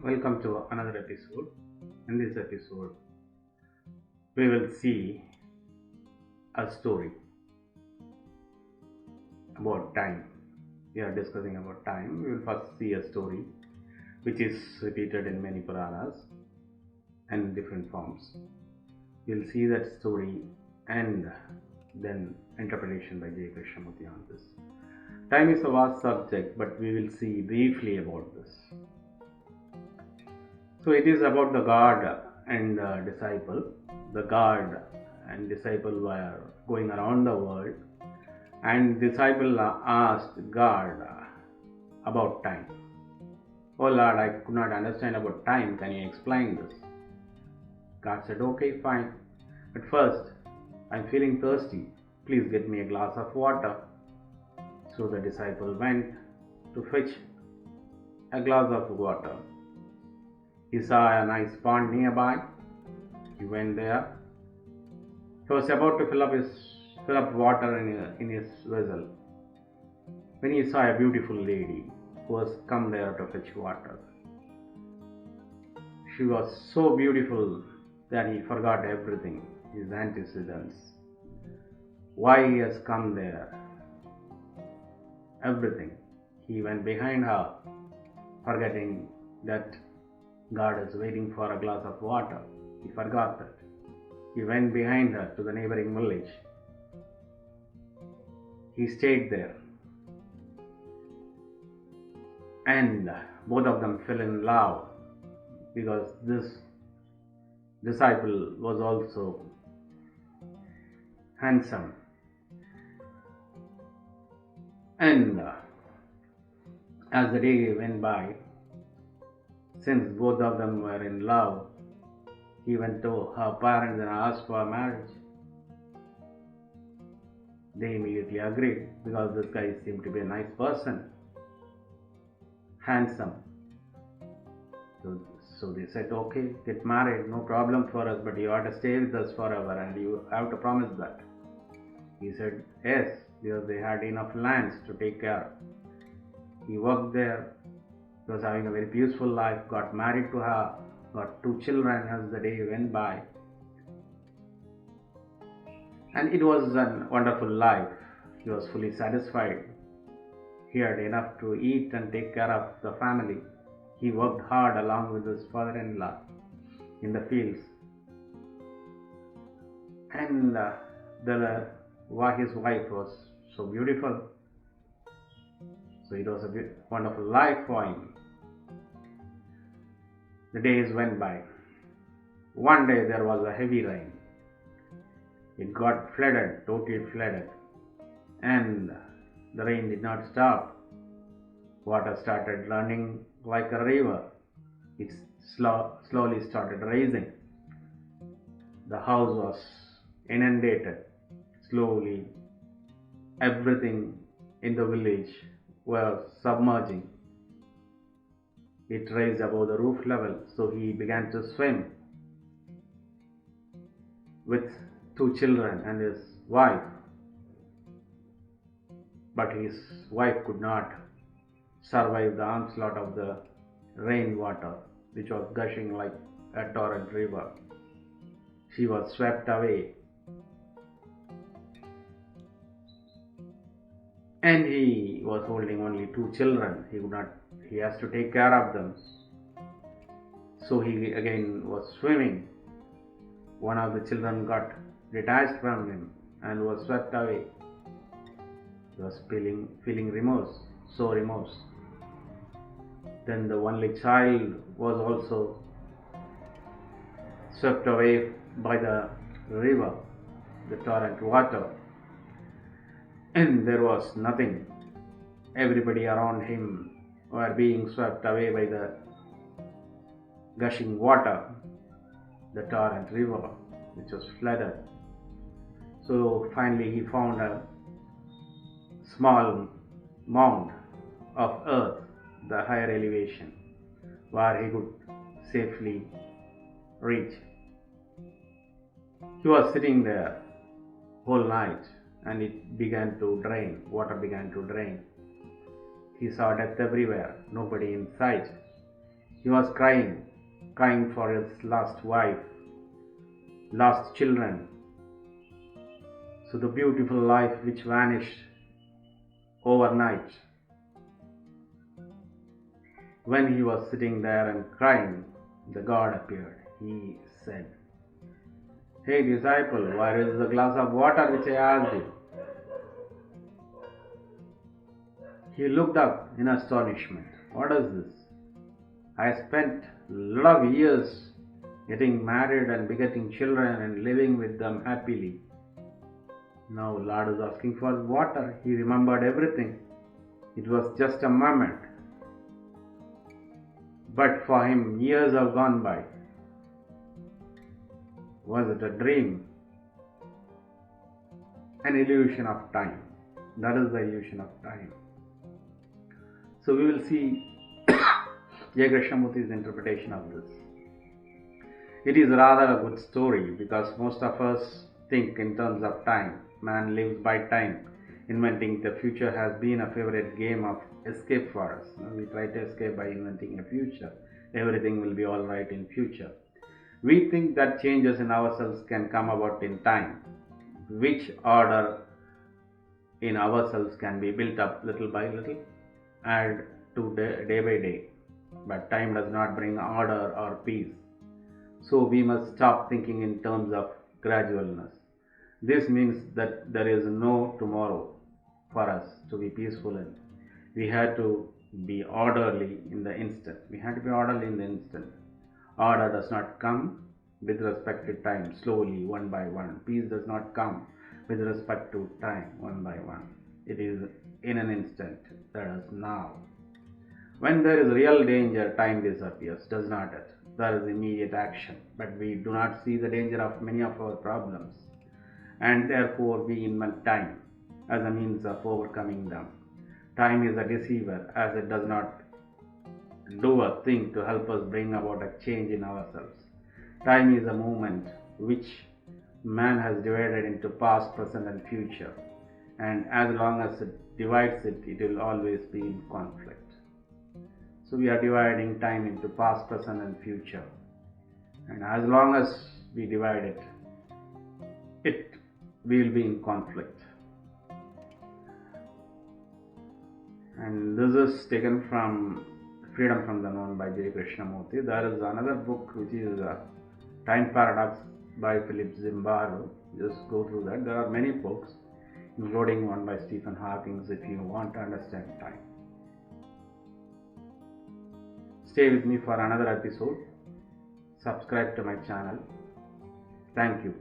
Welcome to another episode. In this episode, we will see a story about time. We are discussing about time. We will first see a story which is repeated in many Puranas and different forms. We will see that story and then interpretation by J.Krishnamurti on this. Time is a vast subject, but we will see briefly about this. So it is about the God and the disciple. The God and disciple were going around the world, and disciple asked God about time. Oh Lord, I could not understand about time. Can you explain this? God said, okay, fine. But first, I'm feeling thirsty. Please get me a glass of water. So the disciple went to fetch a glass of water. He saw a nice pond nearby. He went there. He was about to fill up water in his vessel when he saw a beautiful lady who was come there to fetch water. She was so beautiful that he forgot everything, his antecedents, why he has come there, everything. He went behind her, forgetting that God is waiting for a glass of water. He forgot that. He went behind her to the neighboring village. He stayed there. And both of them fell in love because this disciple was also handsome. And as the day went by, since both of them were in love, he went to her parents and asked for marriage. They immediately agreed because this guy seemed to be a nice person, handsome. So they said, okay, get married, no problem for us, but you have to stay with us forever and you have to promise that. He said, yes, because they had enough lands to take care. He worked there. He was having a very peaceful life, got married to her, got 2 children as the day went by. And it was a wonderful life. He was fully satisfied. He had enough to eat and take care of the family. He worked hard along with his father-in-law in the fields. And his wife was so beautiful. So it was a wonderful life for him. The days went by. One day there was a heavy rain. It got flooded, totally flooded. And the rain did not stop. Water started running like a river. It slowly started rising. The house was inundated. Slowly, everything in the village was submerging. It raised above the roof level, so he began to swim with 2 children and his wife. But his wife could not survive the onslaught of the rainwater, which was gushing like a torrent river. She was swept away. And he was holding only 2 children. He has to take care of them. So he again was swimming. One of the children got detached from him and was swept away. He was feeling remorse, so remorse. Then the only child was also swept away by the river, the torrent water. And there was nothing. Everybody around him were being swept away by the gushing water, the torrent river, which was flooded. So finally he found a small mound of earth, the higher elevation, where he could safely reach. He was sitting there whole night and it began to drain. Water began to drain. He saw death everywhere, nobody in sight. He was crying for his lost wife, lost children. So the beautiful life which vanished overnight. When he was sitting there and crying, the God appeared. He said, "Hey disciple, where is the glass of water which I asked you?" He looked up in astonishment. "What is this? I spent a lot of years getting married and begetting children and living with them happily. Now Lord is asking for water." He remembered everything. It was just a moment. But for him, years have gone by. Was it a dream? An illusion of time. That is the illusion of time. So we will see J.Krishnamurti's interpretation of this. It is rather a good story because most of us think in terms of time. Man lives by time. Inventing the future has been a favorite game of escape for us. We try to escape by inventing a future. Everything will be all right in future. We think that changes in ourselves can come about in time. Which order in ourselves can be built up little by little, add to day by day. But time does not bring order or peace. So we must stop thinking in terms of gradualness. This means that there is no tomorrow for us to be peaceful in. We have to be orderly in the instant. Order does not come with respect to time, slowly, one by one. Peace does not come with respect to time, one by one. It is in an instant, that is now. When there is real danger, time disappears, does not it? There is immediate action, but we do not see the danger of many of our problems, and therefore we invent time as a means of overcoming them. Time is a deceiver, as it does not do a thing to help us bring about a change in ourselves. Time is a movement which man has divided into past, present and future, and as long as it divides it, it will always be in conflict. So we are dividing time into past, present and future, and as long as we divide it, it will be in conflict. And this is taken from Freedom from the Known by J. Krishnamurti. There is another book which is Time Paradox by Philip Zimbardo. Just go through that. There are many books, including one by Stephen Hawking, if you want to understand time. Stay with me for another episode. Subscribe to my channel. Thank you.